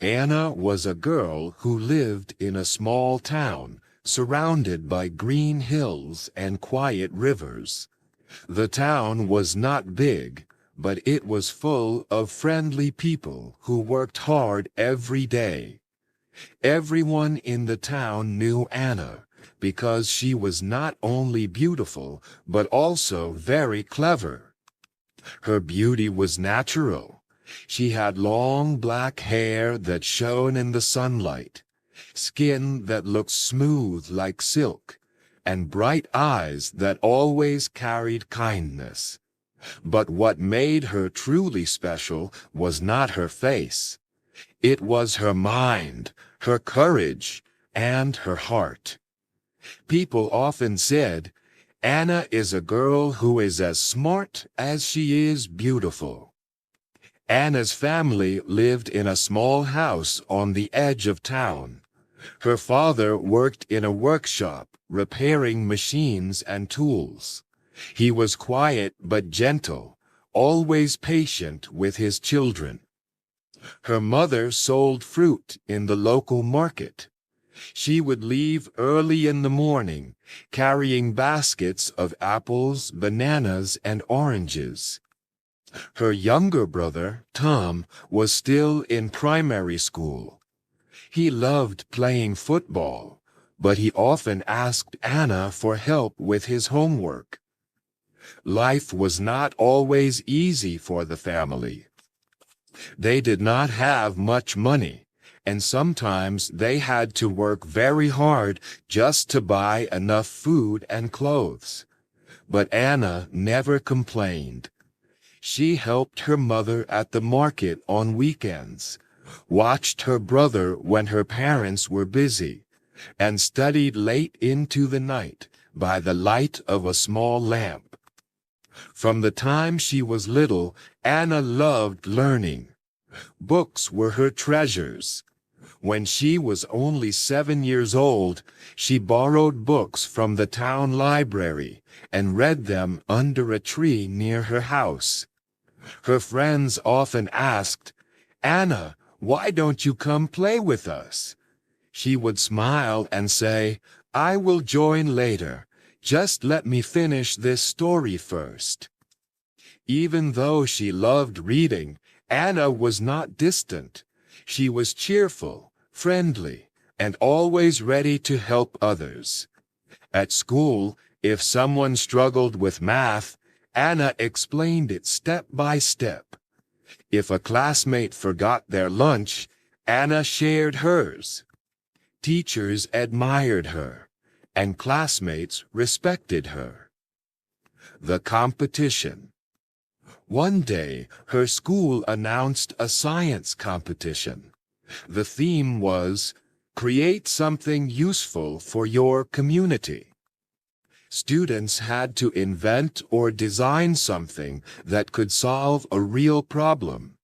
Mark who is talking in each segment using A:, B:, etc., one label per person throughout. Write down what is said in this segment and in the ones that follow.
A: Anna was a girl who lived in a small town, surrounded by green hills and quiet rivers. The town was not big, but it was full of friendly people who worked hard every day. Everyone in the town knew Anna, because she was not only beautiful, but also very clever. Her beauty was natural. She had long black hair that shone in the sunlight, skin that looked smooth like silk, and bright eyes that always carried kindness. But what made her truly special was not her face. It was her mind, her courage, and her heart. People often said, "Anna is a girl who is as smart as she is beautiful." Anna's family lived in a small house on the edge of town. Her father worked in a workshop, repairing machines and tools. He was quiet but gentle, always patient with his children. Her mother sold fruit in the local market. She would leave early in the morning, carrying baskets of apples, bananas, and oranges. Her younger brother, Tom, was still in primary school. He loved playing football, but he often asked Anna for help with his homework. Life was not always easy for the family. They did not have much money, and sometimes they had to work very hard just to buy enough food and clothes. But Anna never complained. She helped her mother at the market on weekends, watched her brother when her parents were busy, and studied late into the night by the light of a small lamp. From the time she was little, Anna loved learning. Books were her treasures. When she was only 7 years old, she borrowed books from the town library and read them under a tree near her house. Her friends often asked, "Anna, why don't you come play with us?" She would smile and say, "I will join later. Just let me finish this story first." Even though she loved reading, Anna was not distant. She was cheerful, friendly, and always ready to help others. At school, if someone struggled with math, Anna explained it step by step. If a classmate forgot their lunch, Anna shared hers. Teachers admired her, and classmates respected her. The competition. One day, her school announced a science competition. The theme was, "Create something useful for your community." Students had to invent or design something that could solve a real problem.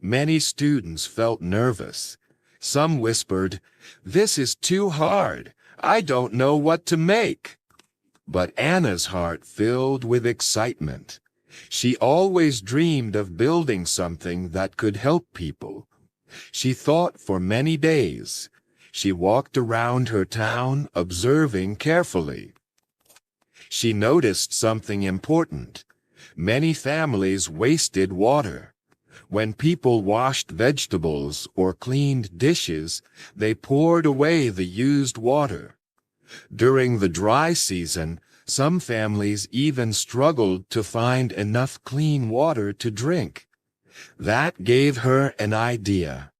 A: Many students felt nervous. Some whispered, "This is too hard. I don't know what to make." But Anna's heart filled with excitement. She always dreamed of building something that could help people. She thought for many days. She walked around her town, observing carefully. She noticed something important. Many families wasted water. When people washed vegetables or cleaned dishes, they poured away the used water. During the dry season, some families even struggled to find enough clean water to drink. That gave her an idea.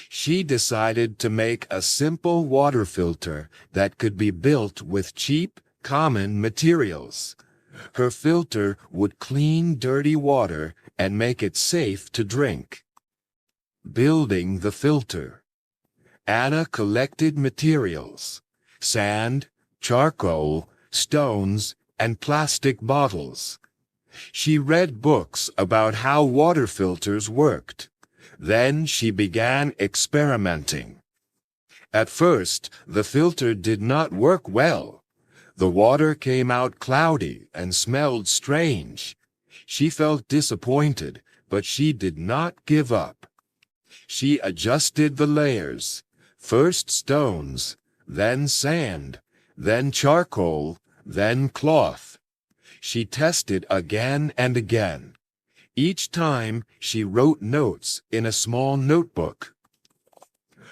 A: She decided to make a simple water filter that could be built with cheap, common materials. Her filter would clean dirty water and make it safe to drink. Building the filter. Anna collected materials: sand, charcoal, stones, and plastic bottles. She read books about how water filters worked. Then she began experimenting. At first, the filter did not work well. The water came out cloudy and smelled strange. She felt disappointed, but she did not give up. She adjusted the layers, first stones, then sand, then charcoal, then cloth. She tested again and again. Each time she wrote notes in a small notebook.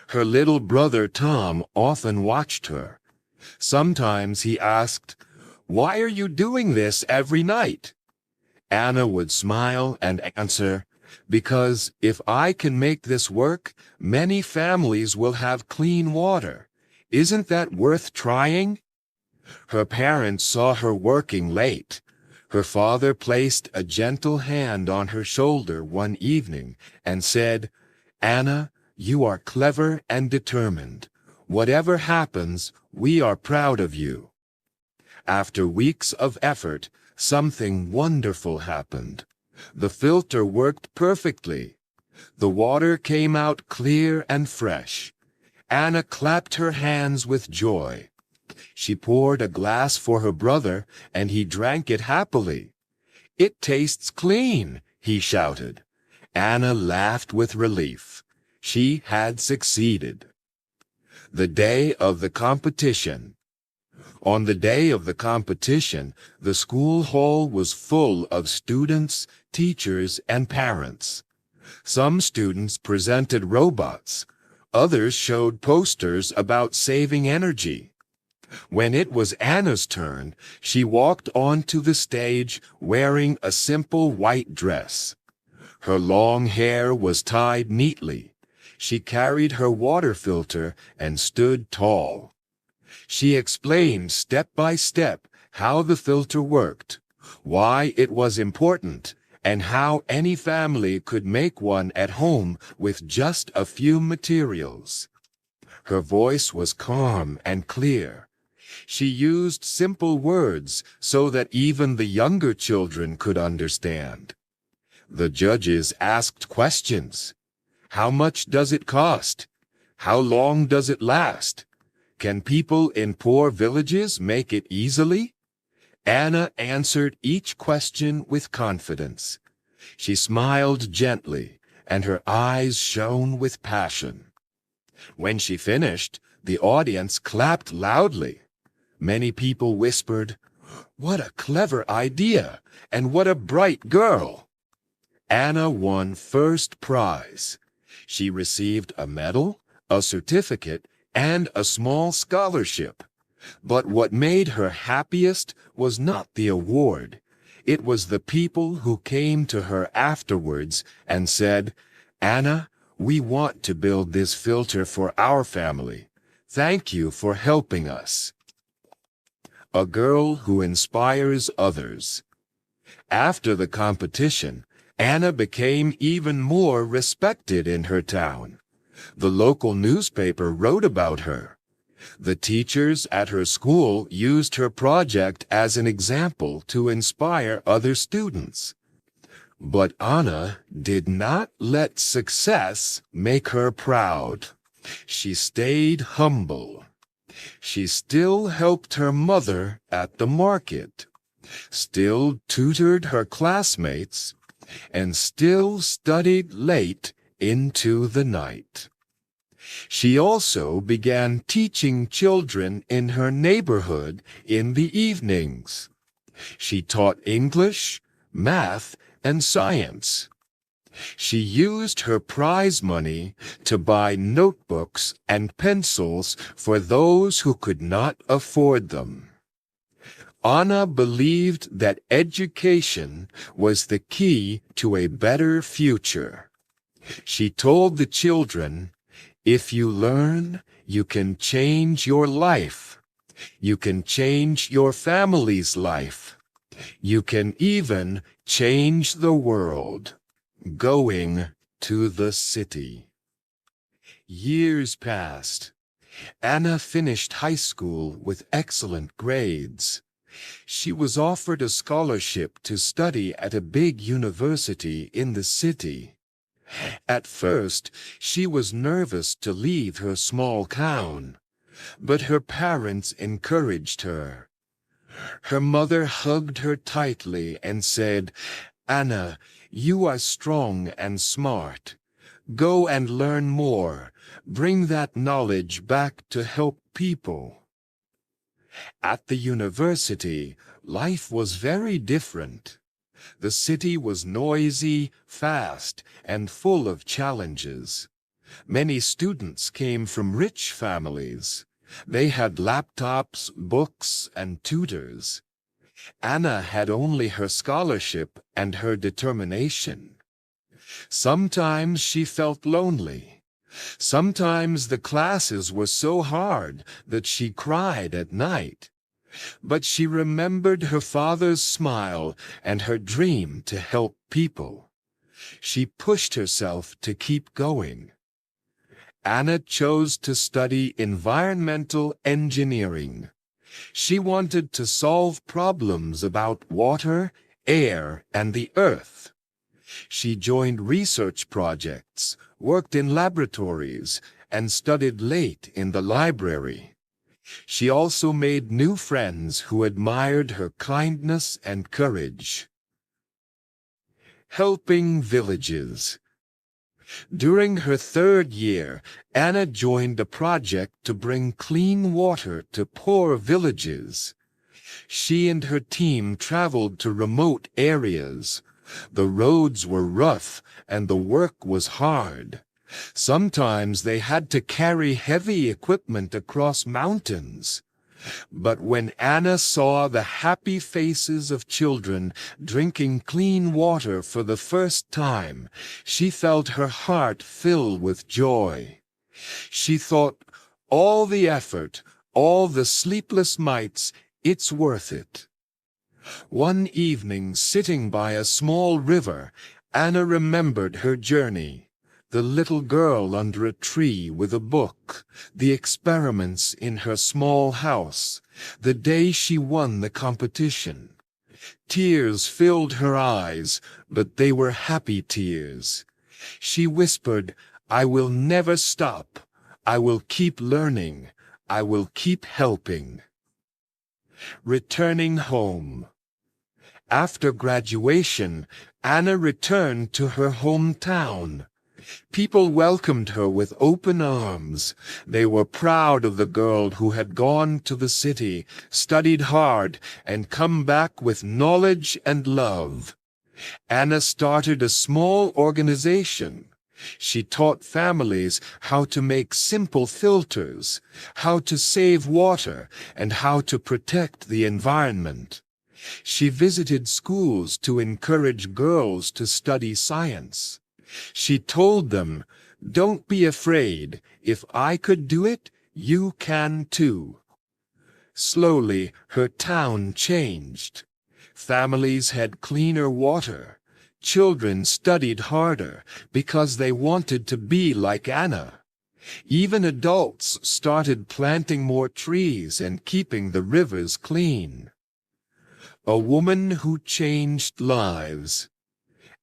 A: Her little brother Tom often watched her. Sometimes he asked, "Why are you doing this every night?" Anna would smile and answer, "Because if I can make this work, many families will have clean water. Isn't that worth trying?" Her parents saw her working late. Her father placed a gentle hand on her shoulder one evening and said, "Anna, you are clever and determined. Whatever happens, we are proud of you." After weeks of effort, something wonderful happened. The filter worked perfectly. The water came out clear and fresh. Anna clapped her hands with joy. She poured a glass for her brother, and he drank it happily. "It tastes clean," he shouted. Anna laughed with relief. She had succeeded. The day of the competition. On the day of the competition, the school hall was full of students, teachers, and parents. Some students presented robots. Others showed posters about saving energy. When it was Anna's turn, she walked onto the stage wearing a simple white dress. Her long hair was tied neatly. She carried her water filter and stood tall. She explained step by step how the filter worked, why it was important, and how any family could make one at home with just a few materials. Her voice was calm and clear. She used simple words so that even the younger children could understand. The judges asked questions. How much does it cost? How long does it last? Can people in poor villages make it easily? Anna answered each question with confidence. She smiled gently, and her eyes shone with passion. When she finished, the audience clapped loudly. Many people whispered, "What a clever idea, and what a bright girl!" Anna won first prize. She received a medal, a certificate, and a small scholarship. But what made her happiest was not the award. It was the people who came to her afterwards and said, "Anna, we want to build this filter for our family. Thank you for helping us." A girl who inspires others. After the competition, Anna became even more respected in her town. The local newspaper wrote about her. The teachers at her school used her project as an example to inspire other students. But Anna did not let success make her proud. She stayed humble. She still helped her mother at the market, still tutored her classmates, and still studied late into the night. She also began teaching children in her neighborhood in the evenings. She taught English, math, and science. She used her prize money to buy notebooks and pencils for those who could not afford them. Anna believed that education was the key to a better future. She told the children, "If you learn, you can change your life. You can change your family's life. You can even change the world." Going to the city. Years passed. Anna finished high school with excellent grades. She was offered a scholarship to study at a big university in the city. At first, she was nervous to leave her small town, but her parents encouraged her. Her mother hugged her tightly and said, "Anna, you are strong and smart. Go and learn more. Bring that knowledge back to help people. At the university, life was very different. The city was noisy, fast, and full of challenges. Many students came from rich families. They had laptops, books, and tutors. Anna had only her scholarship and her determination. Sometimes she felt lonely. Sometimes the classes were so hard that she cried at night. But she remembered her father's smile and her dream to help people. She pushed herself to keep going. Anna chose to study environmental engineering. She wanted to solve problems about water, air, and the earth. She joined research projects, worked in laboratories, and studied late in the library. She also made new friends who admired her kindness and courage. Helping villages. During her third year, Anna joined a project to bring clean water to poor villages. She and her team traveled to remote areas. The roads were rough and the work was hard. Sometimes they had to carry heavy equipment across mountains. But when Anna saw the happy faces of children drinking clean water for the first time, she felt her heart fill with joy. She thought, all the effort, all the sleepless nights, it's worth it. One evening, sitting by a small river, Anna remembered her journey. The little girl under a tree with a book, the experiments in her small house, the day she won the competition. Tears filled her eyes, but they were happy tears. She whispered, I will never stop. I will keep learning. I will keep helping. Returning home. After graduation, Anna returned to her hometown. People welcomed her with open arms. They were proud of the girl who had gone to the city, studied hard, and come back with knowledge and love. Anna started a small organization. She taught families how to make simple filters, how to save water, and how to protect the environment. She visited schools to encourage girls to study science. She told them, don't be afraid. If I could do it, you can too. Slowly, her town changed. Families had cleaner water. Children studied harder because they wanted to be like Anna. Even adults started planting more trees and keeping the rivers clean. A woman who changed lives.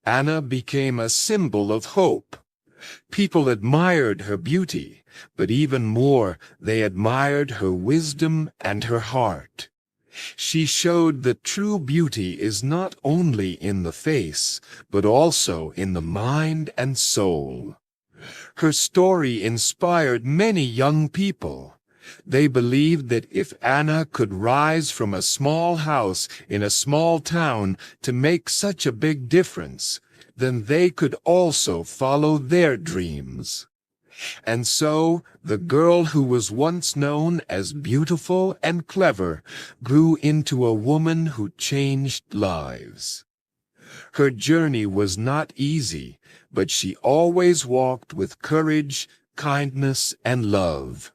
A: Anna became a symbol of hope. People admired her beauty, but even more, they admired her wisdom and her heart. She showed that true beauty is not only in the face, but also in the mind and soul. Her story inspired many young people. They believed that if Anna could rise from a small house in a small town to make such a big difference, then they could also follow their dreams. And so, the girl who was once known as beautiful and clever grew into a woman who changed lives. Her journey was not easy, but she always walked with courage, kindness, and love.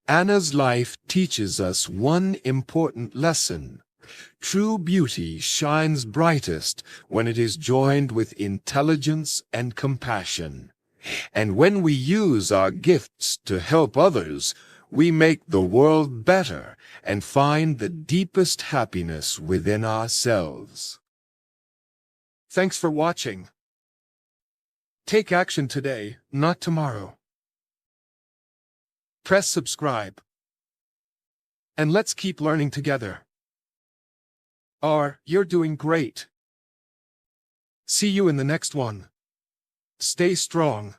A: Anna's life teaches us one important lesson. True beauty shines brightest when it is joined with intelligence and compassion. And when we use our gifts to help others, we make the world better and find the deepest happiness within ourselves. Thanks for watching. Take action today, not tomorrow. Press subscribe. And let's keep learning together. You're doing great. See you in the next one. Stay strong.